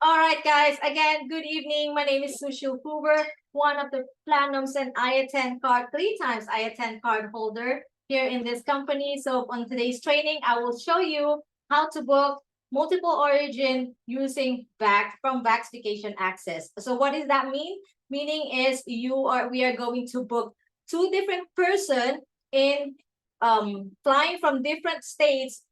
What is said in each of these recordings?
All right, guys. Again, good evening. My name is Sushil Hoover, one of the Platinums and I-attend card, 3 times I-attend card holder here in this company. So on today's training, I will show you how to book multiple origin using VAX from VAX Vacation Access. So what does that mean? Meaning is we are going to book 2 different person in flying from different states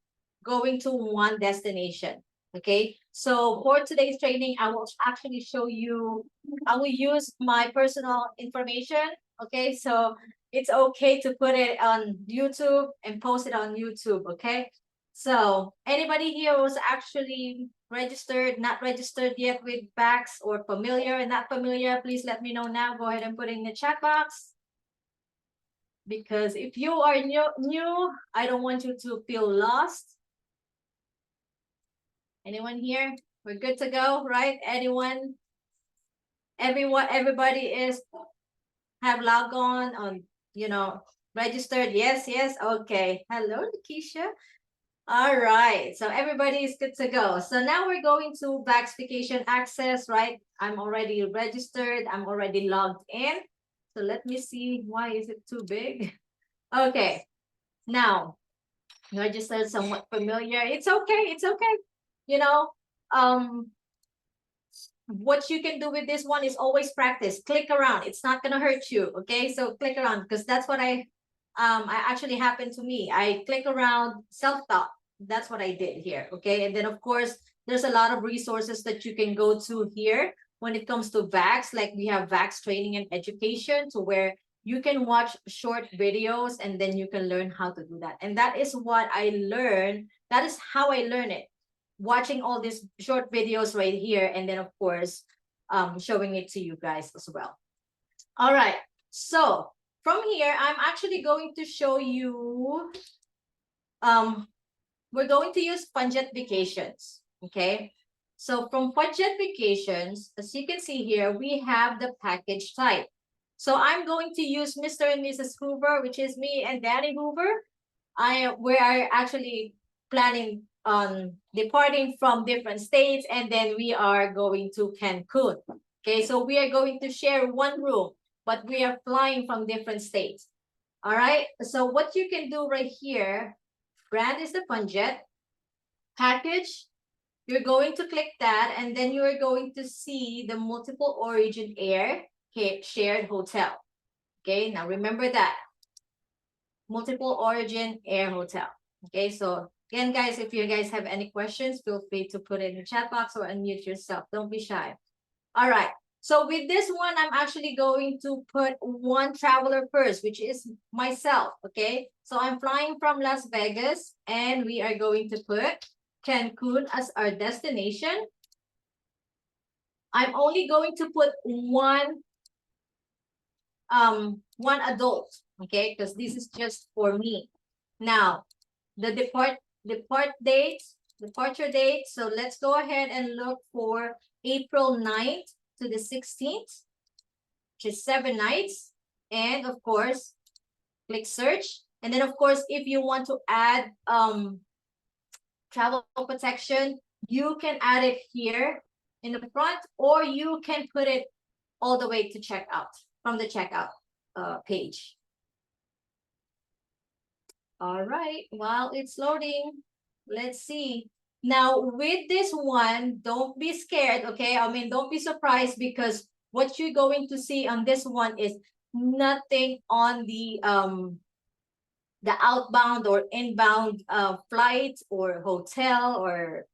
going to one destination. Okay, so for today's training, I will actually show you, I will use my personal information. Okay, so it's okay to put it on YouTube and post it on YouTube. Okay, so anybody here who's actually registered, not registered yet with VAX, or familiar and not familiar, please let me know now. Go ahead and put it in the chat box. Because if you are new, I don't want you to feel lost. Anyone here? We're good to go, right? Anyone? Everybody is have logged on, registered. Yes, yes. Okay. Hello, Lakeisha. All right. So everybody is good to go. So now we're going to VAX Vacation Access, right? I'm already registered. I'm already logged in. So let me see. Why is it too big? Okay. Now, registered, somewhat familiar. It's okay. It's okay. What you can do with this one is always practice. Click around. It's not gonna hurt you. Okay, so click around, because that's what I actually happened to me. I click around, self-taught. That's what I did here. Okay, and then of course there's a lot of resources that you can go to here when it comes to VAX. Like we have VAX training and education, to where you can watch short videos and then you can learn how to do that. And that is what I learned. That is how I learn it, watching all these short videos right here, and then of course showing it to you guys as well. All right, so from here I'm actually going to show you, we're going to use Funjet Vacations. Okay, so from Funjet Vacations, as you can see here, we have the package type. So I'm going to use Mr. and Mrs. Hoover, which is me and Danny Hoover. We are actually planning on departing from different states, and then we are going to Cancun. Okay, so we are going to share one room, but we are flying from different states. All right, so what you can do right here, brand is the Funjet, package, you're going to click that, and then you're going to see the multiple origin air shared hotel. Okay, now remember that. Multiple origin air hotel. Okay, so again, guys, if you guys have any questions, feel free to put it in the chat box or unmute yourself. Don't be shy. All right, so with this one, I'm actually going to put one traveler first, which is myself. Okay, so I'm flying from Las Vegas, and we are going to put Cancun as our destination. I'm only going to put one adult, okay, because this is just for me. Now, the departure date. So let's go ahead and look for April 9th to the 16th, which is 7 nights. And of course, click search. And then of course, if you want to add travel protection, you can add it here in the front, or you can put it all the way to checkout, from the checkout page. All right, while it's loading, let's see. Now with this one, don't be scared, okay? I mean, don't be surprised, because what you're going to see on this one is nothing on the outbound or inbound flights or hotel, or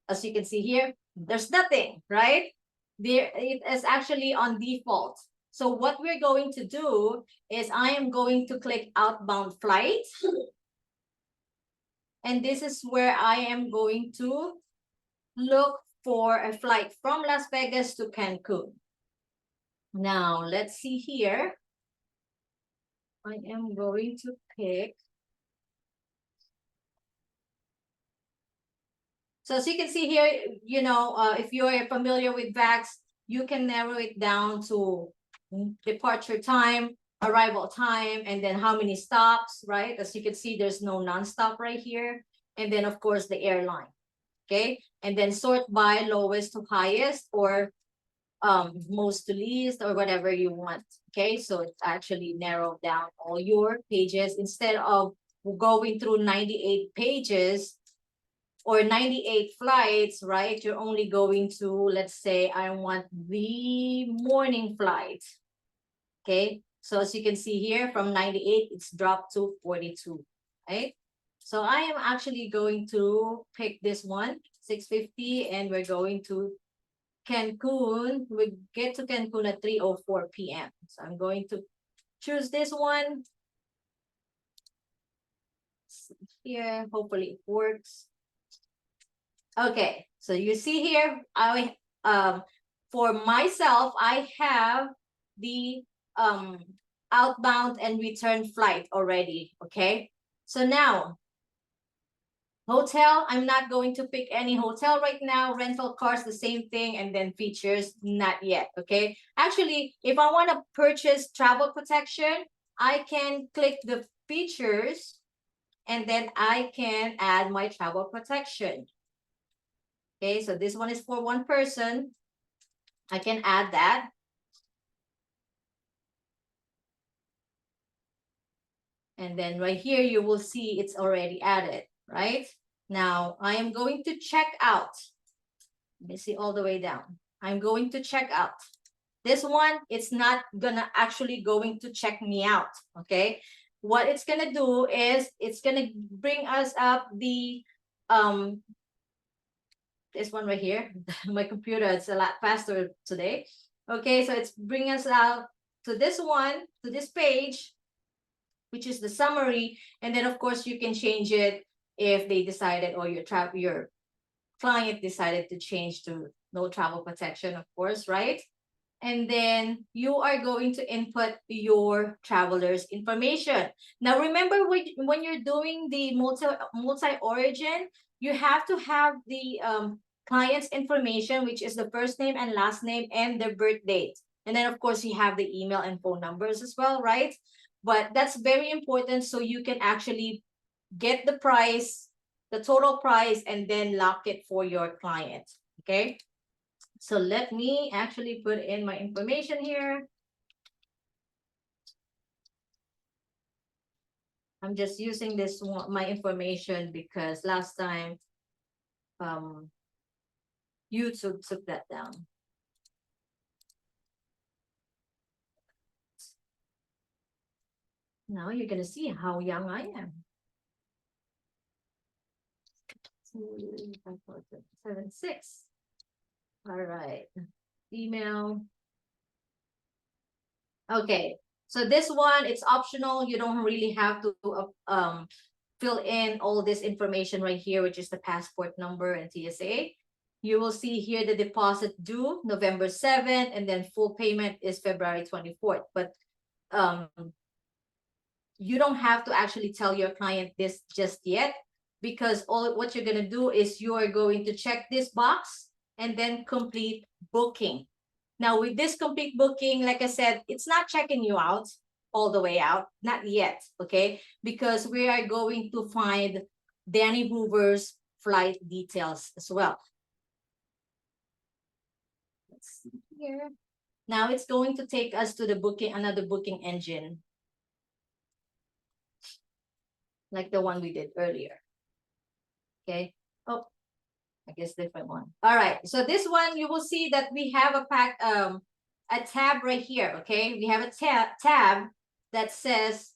as you can see here, there's nothing, right? There, it is actually on default. So what we're going to do is I am going to click outbound flight. And this is where I am going to look for a flight from Las Vegas to Cancun. Now, let's see here. I am going to pick. So as you can see here, if you're familiar with VAX, you can narrow it down to departure time, arrival time, and then how many stops, right? As you can see, there's no nonstop right here. And then of course the airline. okay? And then sort by lowest to highest, or most to least, or whatever you want, okay? So it's actually narrowed down all your pages. Instead of going through 98 pages or 98 flights, right? You're only going to, let's say I want the morning flight, okay? So as you can see here, from 98, it's dropped to 42, right? So I am actually going to pick this one, 650, and we're going to Cancun. We get to Cancun at 3:04 p.m. So I'm going to choose this one. Here, hopefully it works. Okay, so you see here, for myself, I have the outbound and return flight already. Okay, so now hotel, I'm not going to pick any hotel right now. Rental cars, the same thing. And then features, not yet. Okay. Actually, if I want to purchase travel protection, I can click the features and then I can add my travel protection. Okay. So this one is for one person. I can add that. And then right here, you will see it's already added, right? Now I am going to check out. Let me see all the way down. I'm going to check out. This one, it's not gonna actually going to check me out, okay? What it's gonna do is it's gonna bring us up the, this one right here. My computer, it's a lot faster today. Okay, so it's bringing us out to this one, to this page, which is the summary. And then of course you can change it if they decided, or your client decided to change to no travel protection, of course, right? And then you are going to input your traveler's information. Now, remember when you're doing the multi-origin, you have to have the client's information, which is the first name and last name and their birth date. And then, of course, you have the email and phone numbers as well, right? But that's very important so you can actually get the price, the total price, and then lock it for your client, okay? So let me actually put in my information here. I'm just using this one, my information, because last time YouTube took that down. Now you're gonna see how young I am. 7, 6. All right. Email. Okay. So this one, it's optional. You don't really have to fill in all this information right here, which is the passport number and TSA. You will see here the deposit due November 7th, and then full payment is February 24th. But you don't have to actually tell your client this just yet, because all what you're going to do is you are going to check this box and then complete booking. Now with this complete booking, like I said, it's not checking you out all the way out, not yet, okay? Because we are going to find Danny Hoover's flight details as well. Let's see here. Now it's going to take us to the booking, another booking engine, like the one we did earlier. Okay. Oh, I guess different one. All right. So this one, you will see that we have a tab right here. Okay. We have a tab that says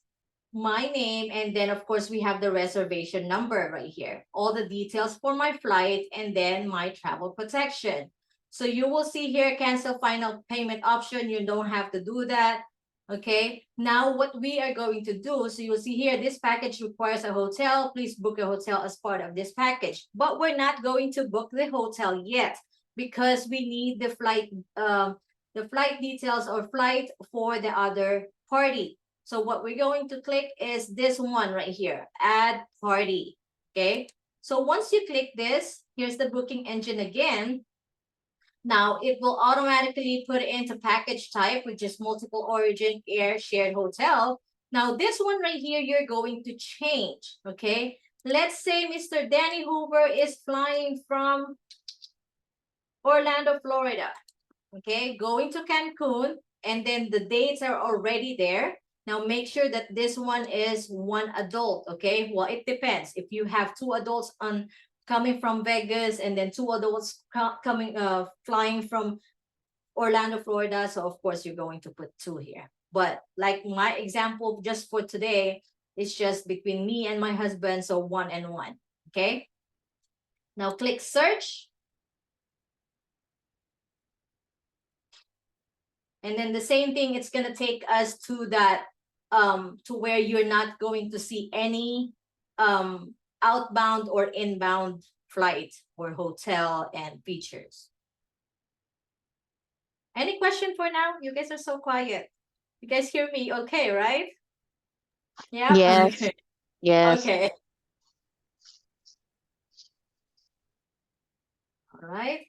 my name, and then of course we have the reservation number right here, all the details for my flight, and then my travel protection. So you will see here, cancel final payment option. You don't have to do that. Okay, now what we are going to do, so you'll see here, this package requires a hotel. Please book a hotel as part of this package. But we're not going to book the hotel yet, because we need the flight details or flight for the other party. So what we're going to click is this one right here, add party. Okay, so once you click this, here's the booking engine again. Now it will automatically put into package type, which is multiple origin, air, shared hotel. Now this one right here, you're going to change, okay? let's say Mr. Danny Hoover is flying from Orlando, Florida, okay, going to Cancun, and then the dates are already there. Now make sure that this one is one adult, okay? Well, it depends. If you have two adults on coming from Vegas and then two adults coming flying from Orlando, Florida, so of course you're going to put two here. But like my example just for today, it's just between me and my husband, so 1 and 1, okay? Now click search. And then the same thing, it's going to take us to that, to where you're not going to see any outbound or inbound flight or hotel and features. Any question for now? You guys are so quiet. You guys hear me okay, right? Yeah? Yes. Okay. Yes. Okay. All right.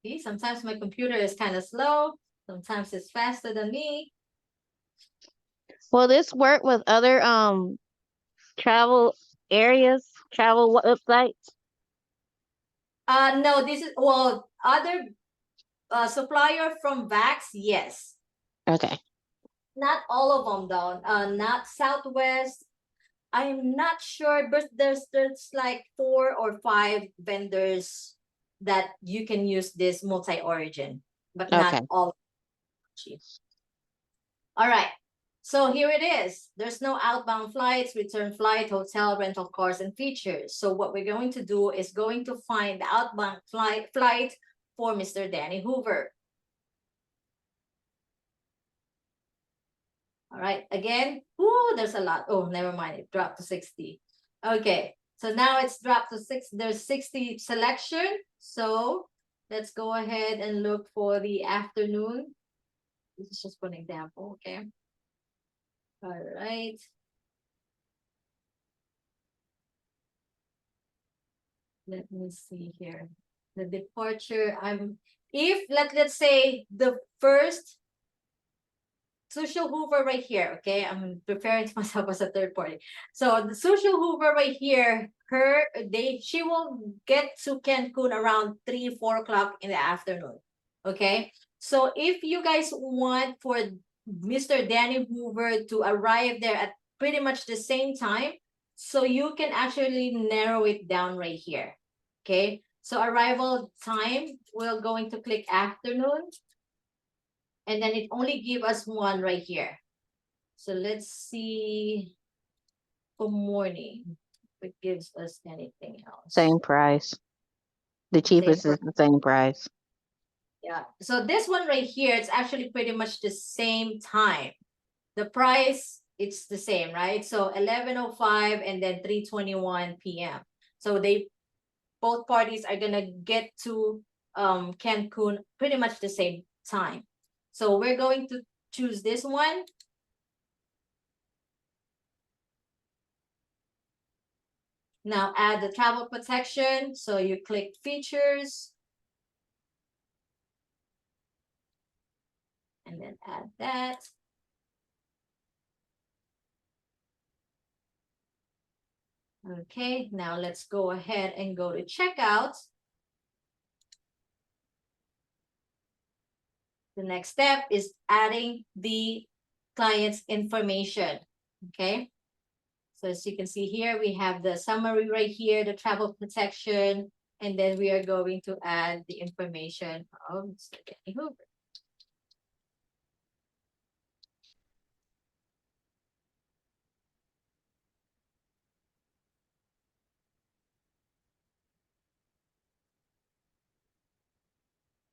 See, sometimes my computer is kind of slow. Sometimes it's faster than me. Will this work with other travel areas, travel websites? No, this is, well, other supplier from VAX, yes. Okay. Not all of them though. Not Southwest. I'm not sure, but there's like 4 or 5 vendors that you can use this multi-origin, but not Okay. all. All right. So here it is. There's no outbound flights, return flight, hotel, rental cars, and features. So what we're going to do is going to find the outbound flight for Mr. Danny Hoover. All right, again, ooh, there's a lot. Oh, never mind, it dropped to 60. Okay, so now it's dropped to 6. There's 60 selection. So let's go ahead and look for the afternoon. This is just one example, okay? All right. Let me see here. The departure, if let's say the first social Hoover right here, okay? I'm preparing myself as a third party. So the social Hoover right here, she will get to Cancun around 3, 4 o'clock in the afternoon. Okay. So if you guys want for Mr. Danny Hoover to arrive there at pretty much the same time, so you can actually narrow it down right here. Okay. So arrival time, we're going to click afternoon, and then it only give us one right here. So let's see for morning if it gives us anything else. Same price. The Same cheapest for, is the same price. yeah. So this one right here, it's actually pretty much the same time. The price, it's the same, right? So 11:05 and then 3:21 p.m. So both parties are gonna get to Cancun pretty much the same time. So we're going to choose this one. Now add the travel protection. So you click features and then add that. Okay, now let's go ahead and go to checkout. The next step is adding the client's information. Okay, so as you can see here, we have the summary right here, the travel protection, and then we are going to add the information of Mr. Danny Hoover.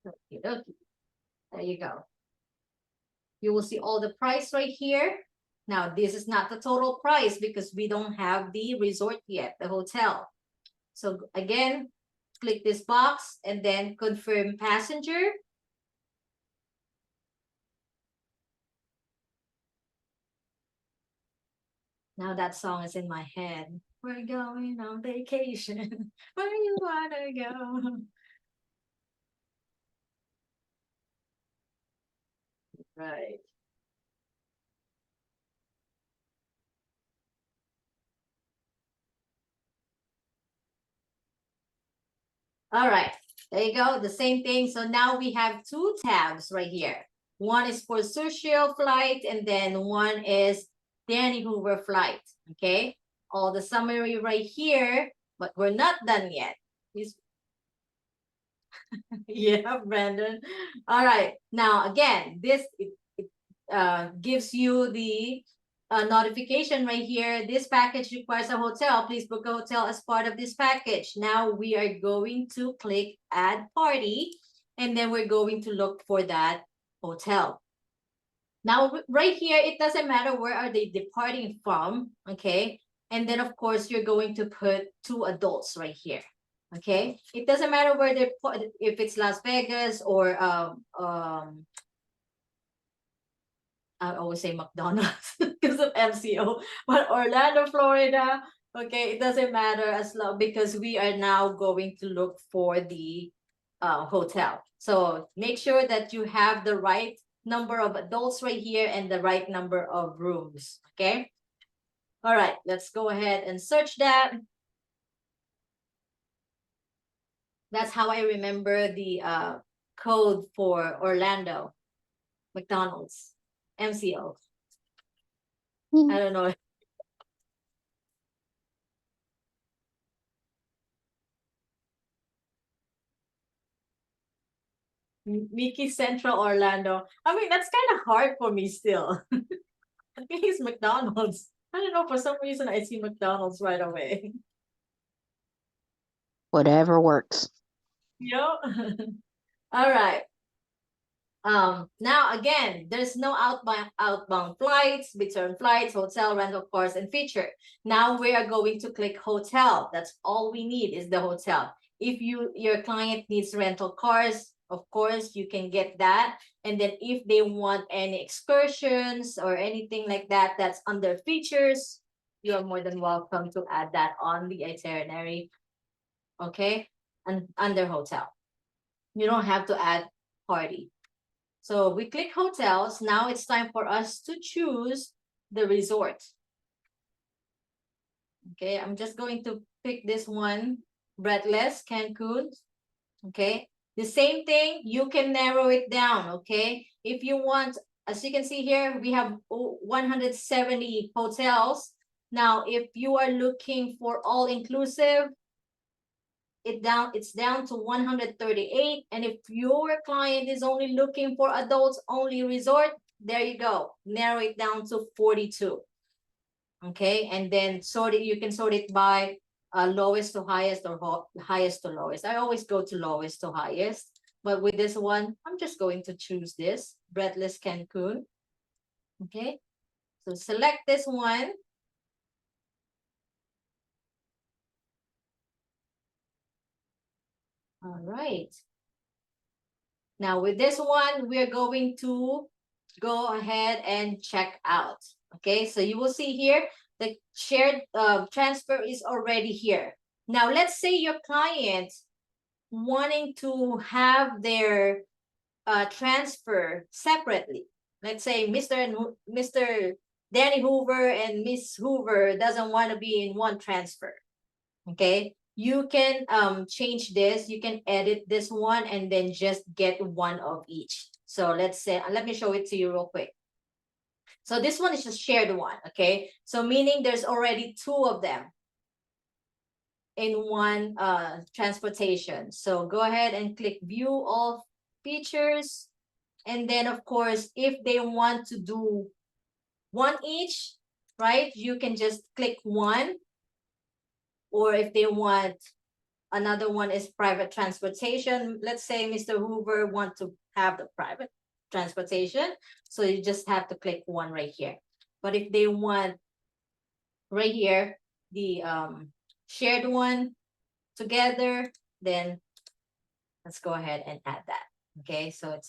Okay, there you go. You will see all the price right here. Now, this is not the total price because we don't have the resort yet, the hotel. So again, click this box and then confirm passenger. Now that song is in my head. We're going on vacation. Where you wanna go? Right. All right, there you go. The same thing. So now we have two tabs right here. One is for social flight, and then one is Danny Hoover flight. Okay, all the summary right here, but we're not done yet. Yeah, Brandon. All right. Now, again, this gives you the notification right here. This package requires a hotel. Please book a hotel as part of this package. Now we are going to click add party, and then we're going to look for that hotel. Now, right here, it doesn't matter where are they departing from, okay? And then, of course, you're going to put two adults right here, okay? It doesn't matter where they're, if it's Las Vegas or I always say McDonald's because of MCO, but Orlando, Florida, okay, it doesn't matter as long because we are now going to look for the hotel. So make sure that you have the right number of adults right here and the right number of rooms, okay? All right, let's go ahead and search that. That's how I remember the code for Orlando, McDonald's, MCO. I don't know. Mickey Central Orlando. I mean, that's kind of hard for me still. I think it's McDonald's. I don't know, for some reason I see McDonald's right away. Whatever works. Yo. All right. Now again, there's no outbound flights, return flights, hotel, rental cars, and feature. Now we are going to click hotel. That's all we need is the hotel. If your client needs rental cars, of course you can get that. And then if they want any excursions or anything like that, that's under features, you are more than welcome to add that on the itinerary. Okay, and under hotel. You don't have to add party. So we click hotels. Now it's time for us to choose the resort. Okay, I'm just going to pick this one, Breathless, Cancun. Okay, the same thing, you can narrow it down. Okay, if you want, as you can see here, we have 170 hotels. Now, if you are looking for all-inclusive, it's down to 138. And if your client is only looking for adults only resort, there you go, narrow it down to 42. Okay, and then you can sort it by lowest to highest or highest to lowest. I always go to lowest to highest, but with this one, I'm just going to choose this, Breathless Cancun. Okay, so select this one. All right. Now with this one, we're going to go ahead and check out. Okay, so you will see here, the shared transfer is already here. Now, let's say your client wanting to have their transfer separately. Let's say Mr. Danny Hoover and Miss Hoover doesn't want to be in one transfer. Okay, you can change this. You can edit this one and then just get one of each. So let's say, let me show it to you real quick. So this one is just shared one, okay? So meaning there's already two of them in one transportation. So go ahead and click view all features. And then of course, if they want to do one each, right? You can just click one. Or if they want another one is private transportation. Let's say Mr. Hoover want to have the private transportation. So you just have to click one right here. But if they want right here, the shared one together, then let's go ahead and add that. Okay, so I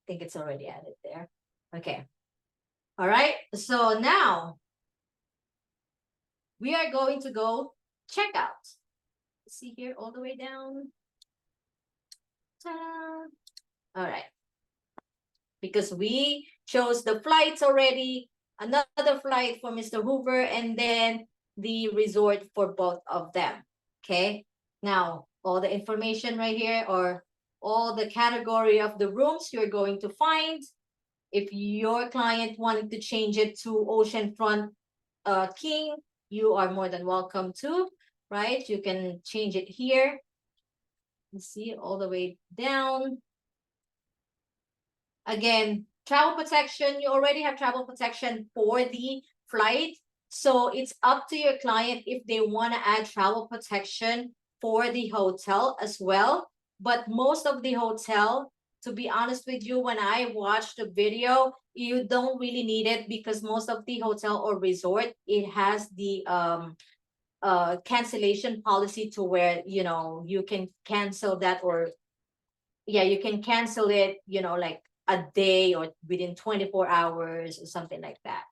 think it's already added there. Okay. All right, so now we are going to go check out. See here all the way down. Ta-da. All right. Because we chose the flights already, another flight for Mr. Hoover, and then the resort for both of them. Okay. Now, all the information right here, or all the category of the rooms you're going to find. If your client wanted to change it to oceanfront king, you are more than welcome to, right? You can change it here. You see all the way down. Again, travel protection, you already have travel protection for the flight. So it's up to your client if they want to add travel protection for the hotel as well. But most of the hotel, to be honest with you, when I watched the video, you don't really need it because most of the hotel or resort, it has the cancellation policy to where, you know, you can cancel that, or yeah, you can cancel it, you know, like a day or within 24 hours or something like that.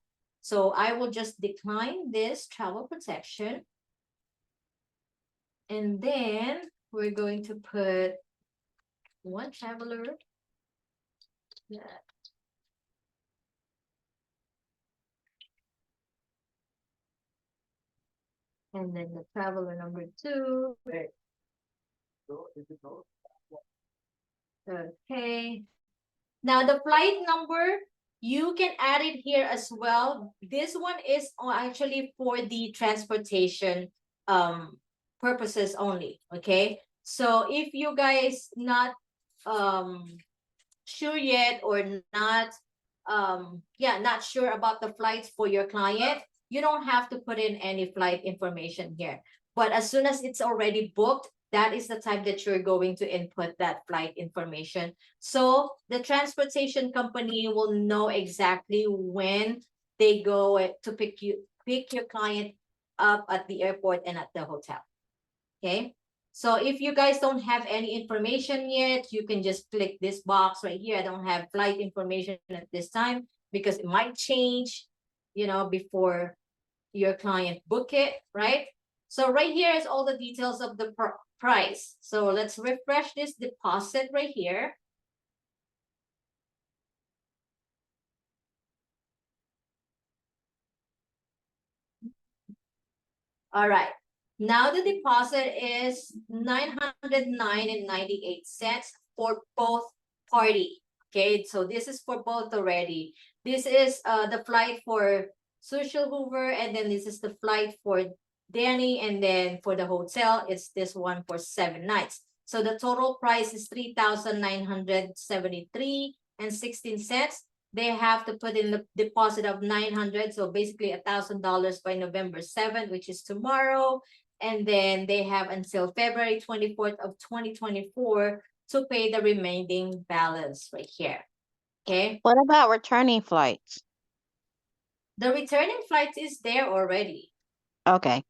So I will just decline this travel protection. And then we're going to put one traveler. Yeah. And then the traveler number 2. Okay. Now the flight number, you can add it here as well. This one is actually for the transportation purposes only. Okay. So if you guys not sure yet, or not not sure about the flights for your client, you don't have to put in any flight information here. But as soon as it's already booked, that is the time that you're going to input that flight information. So the transportation company will know exactly when they go to pick your client up at the airport and at the hotel. Okay. So if you guys don't have any information yet, you can just click this box right here. I don't have flight information at this time because it might change, you know, before your client book it, right? So right here is all the details of the price. So let's refresh this deposit right here. All right. Now the deposit is 909.98 for both party. Okay, so this is for both already. This is the flight for Social Hoover, and then this is the flight for Danny, and then for the hotel, it's this one for 7 nights. So the total price is 3,973.16. They have to put in the deposit of 900, so basically $1,000 by November 7th, which is tomorrow. And then they have until February 24th of 2024 to pay the remaining balance right here. Okay. What about returning flights? The returning flight is there already. Okay.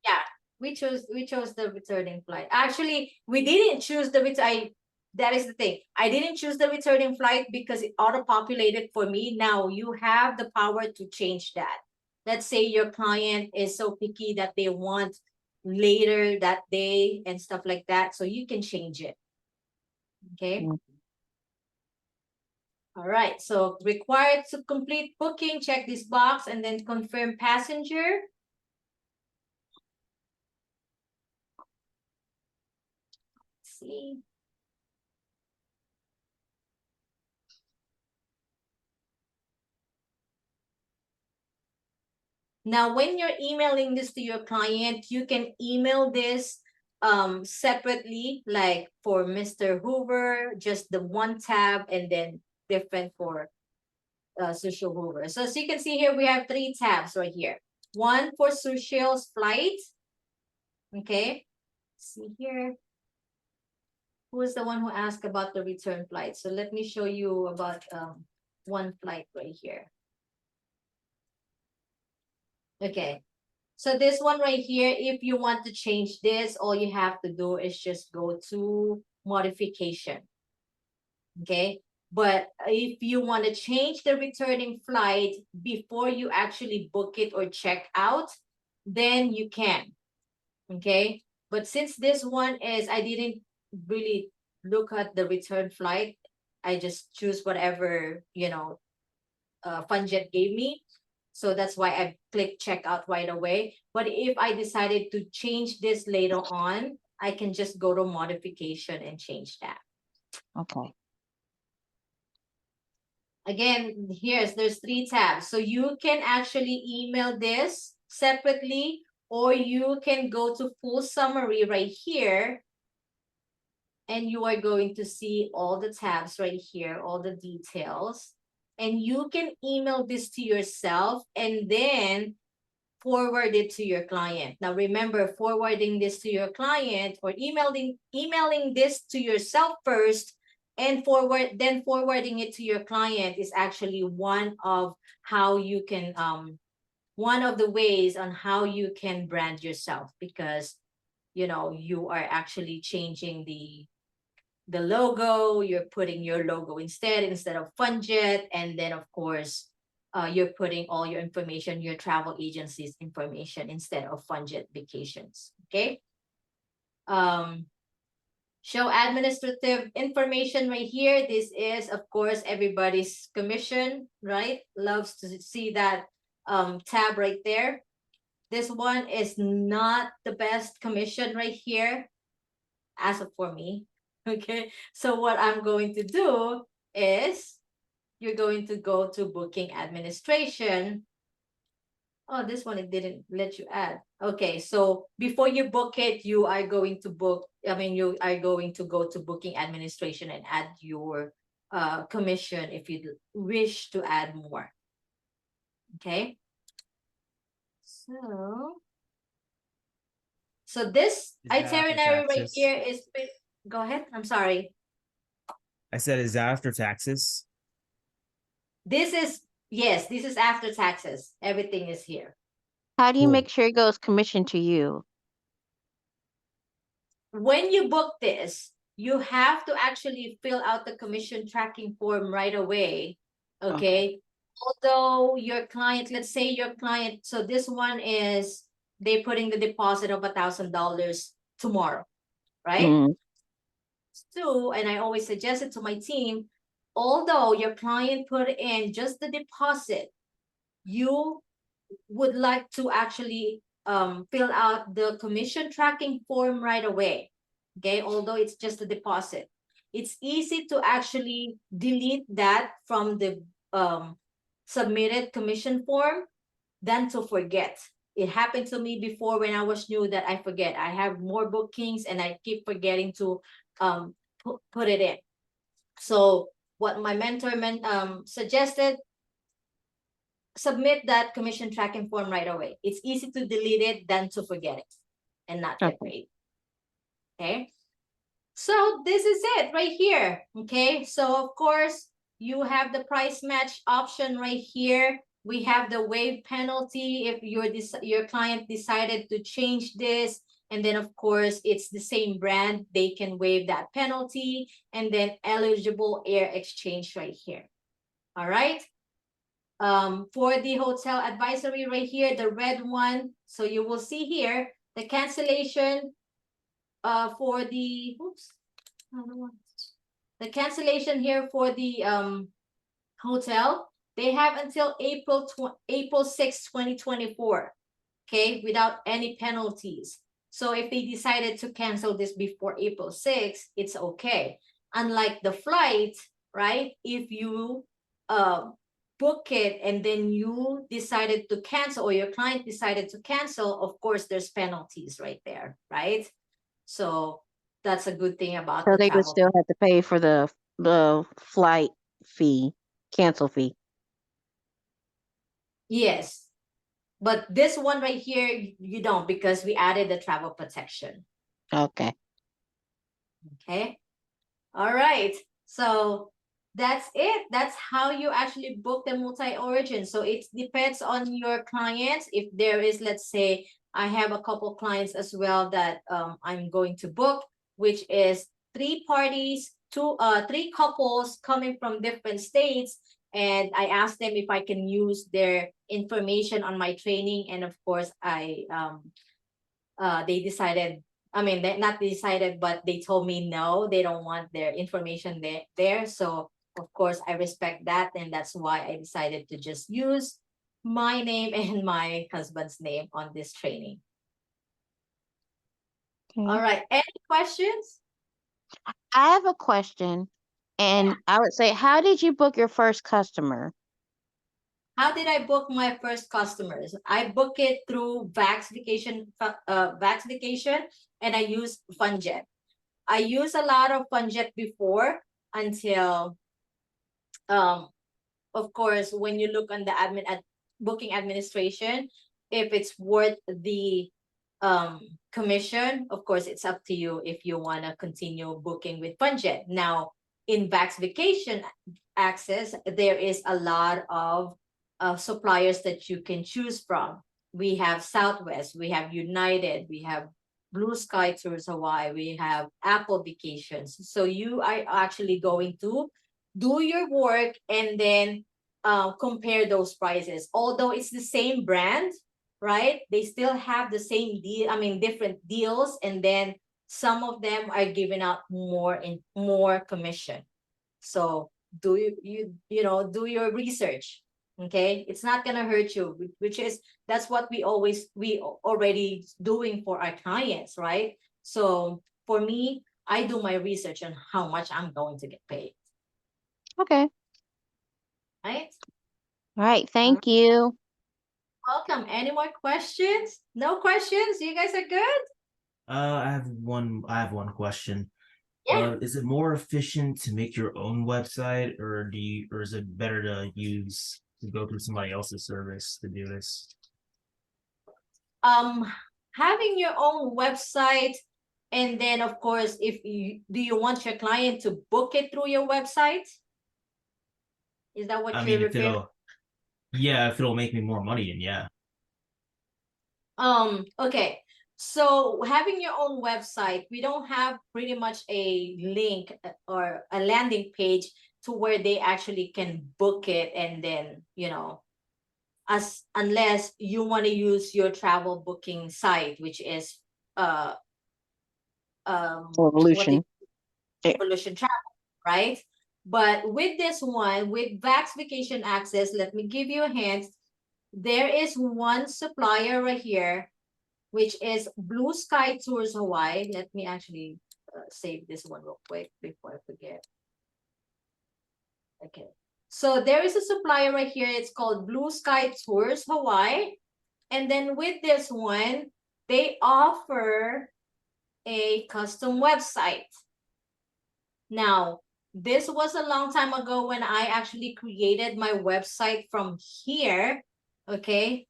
Yeah, we chose the returning flight. Actually, we didn't choose the that is the thing. I didn't choose the returning flight because it auto-populated for me. Now you have the power to change that. Let's say your client is so picky that they want later that day and stuff like that. So you can change it. Okay. Mm. All right. So required to complete booking, check this box and then confirm passenger. Let's see. Now, when you're emailing this to your client, you can email this separately, like for Mr. Hoover, just the one tab, and then different for Social Hoover. So as you can see here, we have 3 tabs right here. One for Social's flight. Okay. See here. Who is the one who asked about the return flight? So let me show you about one flight right here. Okay. So this one right here, if you want to change this, all you have to do is just go to modification. Okay. But if you want to change the returning flight before you actually book it or check out, then you can. Okay. But since this one is, I didn't really look at the return flight. I just choose whatever, you know, Funjet gave me. So that's why I clicked checkout right away. But if I decided to change this later on, I can just go to modification and change that. Okay. Again, there's 3 tabs. So you can actually email this separately, or you can go to full summary right here. And you are going to see all the tabs right here, all the details. And you can email this to yourself and then forward it to your client. Now remember, forwarding this to your client or emailing this to yourself first and forwarding it to your client is actually one of how you can one of the ways on how you can brand yourself, because you know you are actually changing the logo. You're putting your logo instead of Funjet, and then of course you're putting all your information, your travel agency's information instead of Funjet Vacations. Okay. Show administrative information right here. This is of course everybody's commission, right? Loves to see that tab right there. This one is not the best commission right here as of for me. Okay, so what I'm going to do is you're going to go to booking administration. Oh, this one it didn't let you add. Okay, so before you book it, you are going to you are going to go to booking administration and add your commission if you wish to add more. Okay, so this Is that after itinerary right taxes? here is go ahead, I'm sorry. I said, is that after taxes? This is, yes, this is after taxes. Everything is here. How do you Cool. make sure it goes commission to you? When you book this, you have to actually fill out the commission tracking form right away. Okay. Although your client, let's say your client, so this one is they putting the deposit of $1,000 tomorrow, right? Mm, So, and I always suggest it to my team, although your client put in just the deposit, you would like to actually fill out the commission tracking form right away. Okay, although it's just a deposit, it's easy to actually delete that from the submitted commission form than to forget. It happened to me before when I was new that I forget. I have more bookings and I keep forgetting to put it in. So what my mentor suggested, submit that commission tracking form right away. It's easy to delete it than to forget it and not get okay. paid. Okay. So this is it right here. Okay. So of course you have the price match option right here. We have the waive penalty if your client decided to change this. And then of course it's the same brand, they can waive that penalty. And then eligible air exchange right here. All right. For the hotel advisory right here, the red one. So you will see here the cancellation for the cancellation here for the hotel. They have until April 6, 2024. Okay, without any penalties. So if they decided to cancel this before April 6, it's okay. Unlike the flight, right? If you book it and then you decided to cancel or your client decided to cancel, of course there's penalties right there, right? So that's a good thing about So the they would travel. still have to pay for the flight fee, cancel fee. Yes, but this one right here you don't, because we added the travel protection. Okay. Okay. All right. So that's it. That's how you actually book the multi-origin. So it depends on your clients. If there is, let's say, I have a couple clients as well that I'm going to book, which is 3 parties, 3 couples coming from different states. And I asked them if I can use their information on my training. And of course, they decided, I mean, they not decided, but they told me no, they don't want their information there. So of course I respect that, and that's why I decided to just use my name and my husband's name on this training. All Okay. right. Any questions? I have a question, and I would say, how did you book your first customer? How did I book my first customers? I book it through VAX Vacation, and I use Funjet. I use a lot of Funjet before until of course, when you look on the booking administration, if it's worth the commission, of course, it's up to you if you want to continue booking with Funjet. Now, in VAX Vacation Access, there is a lot of suppliers that you can choose from. We have Southwest, we have United, we have Blue Sky Tours Hawaii, we have Apple Vacations. So you are actually going to do your work and then compare those prices. Although it's the same brand, right? They still have the same deal. I mean, different deals, and then some of them are giving out more commission. So do do your research. Okay, it's not gonna hurt you, which is that's what we already doing for our clients, right? So for me, I do my research on how much I'm going to get paid, Okay. right? All right. All right. Thank you. Welcome. Any more questions? No questions? You guys are good? I have one. I have one question. Yeah. Is it more efficient to make your own website, or is it better to go through somebody else's service to do this? Um, Having your own website, and then of course, if you do you want your client to book it through your website? Is that what I you're mean, if referring? it'll make me more money, then yeah. Okay. So having your own website, we don't have pretty much a link or a landing page to where they actually can book it, and then, as unless you want to use your travel booking site, which is uh what they Revolution. Eh, Evolution Travel, right? But with this one, with VAX Vacation Access, let me give you a hint. There is one supplier right here, which is Blue Sky Tours Hawaii. Let me actually save this one real quick before I forget. Okay. So there is a supplier right here. It's called Blue Sky Tours Hawaii. And then with this one, they offer a custom website. Now, this was a long time ago when I actually created my website from here, okay?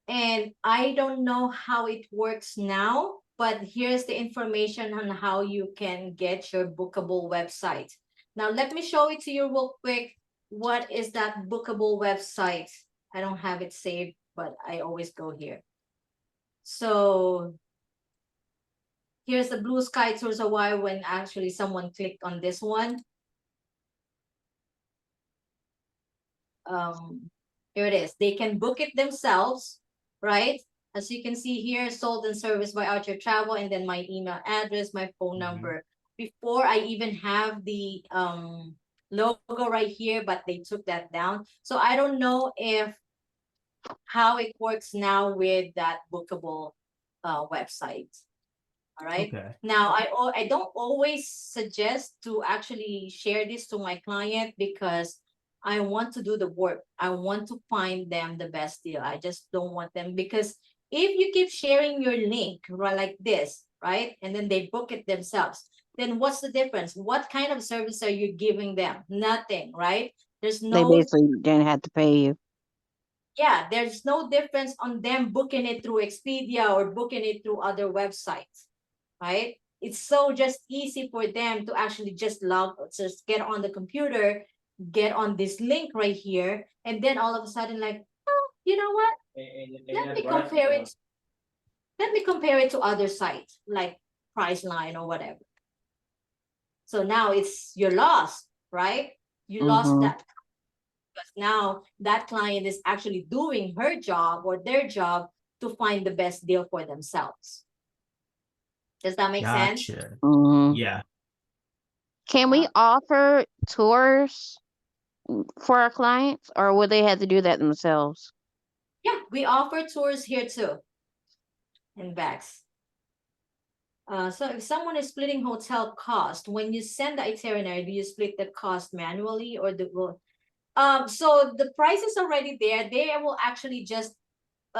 And I don't know how it works now, but here's the information on how you can get your bookable website. Now, let me show it to you real quick. What is that bookable website? I don't have it saved, but I always go here. So here's the Blue Sky Tours Hawaii when actually someone clicked on this one. Here it is. They can book it themselves, right? As you can see here, sold and serviced by Archer Travel, and then my email address, my phone number. Before I even have the logo right here, but they took that down. So I don't know if how it works now with that bookable website. All right. Okay. Now, I don't always suggest to actually share this to my client because I want to do the work. I want to find them the best deal. I just don't want them, because if you keep sharing your link right like this, right, and then they book it themselves, then what's the difference? What kind of service are you giving them? Nothing, right? There's They no basically didn't have to pay you. Yeah, there's no difference on them booking it through Expedia or booking it through other websites, right? It's so just easy for them to actually just get on the computer, get on this link right here, and then all of a sudden, like, oh, you know what? Let me compare it. Let me compare it to other sites like Priceline or whatever. So now you're lost, right? You lost Mm-hmm. that, because now that client is actually doing her job or their job to find the best deal for themselves. Does that make sense? Gotcha. Mm-hmm. Yeah. Can we offer tours for our clients, or would they have to do that themselves? Yeah, we offer tours here too in VAX. So if someone is splitting hotel cost, when you send the itinerary, do you split the cost manually or so the price is already there. They will actually just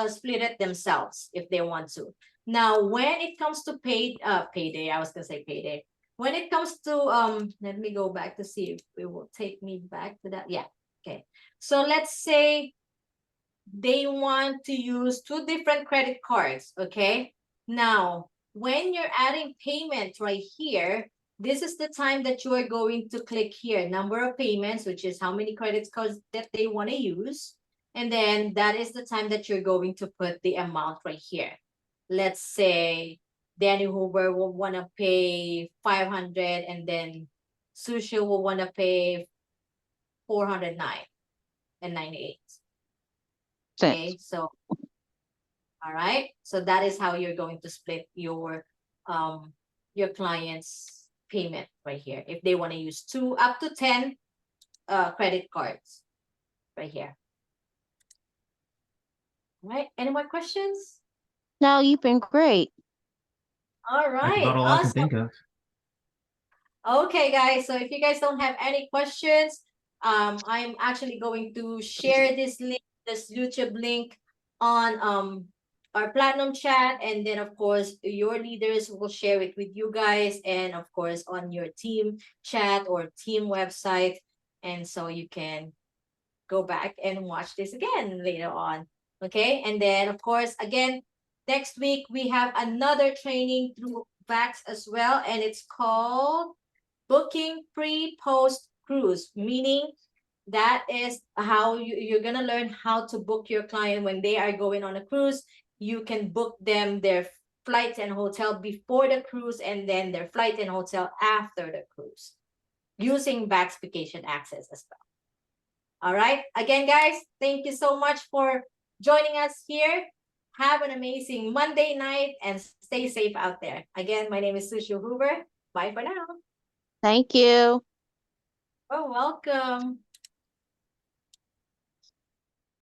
split it themselves if they want to. Now, when it comes to payday, I was gonna say payday. When it comes to let me go back to see if it will take me back to that. Yeah, okay. So let's say they want to use 2 different credit cards. Okay. Now, when you're adding payment right here, this is the time that you are going to click here, number of payments, which is how many credit cards that they want to use. And then that is the time that you're going to put the amount right here. Let's say Danny Hoover will want to pay 500 and then Sushi will want to pay 409 and 98. Okay, Sense. so all right, so that is how you're going to split your client's payment right here if they want to use 2 up to 10 credit cards right here. All right, any more questions? No, you've been great. All That's right, about all I can awesome. think of. Okay, guys, so if you guys don't have any questions, I'm actually going to share this link, this YouTube link on our platinum chat, and then of course your leaders will share it with you guys, and of course on your team chat or team website, and so you can go back and watch this again later on. Okay, and then of course again next week we have another training through VAX as well, and it's called booking pre-post cruise, meaning that is how you're gonna learn how to book your client when they are going on a cruise. You can book them their flight and hotel before the cruise and then their flight and hotel after the cruise using VAX Vacation Access as well. All right, again guys, thank you so much for joining us here. Have an amazing Monday night and stay safe out there. Again, my name is Sushi Hoover. Bye for now. Thank you. You're welcome.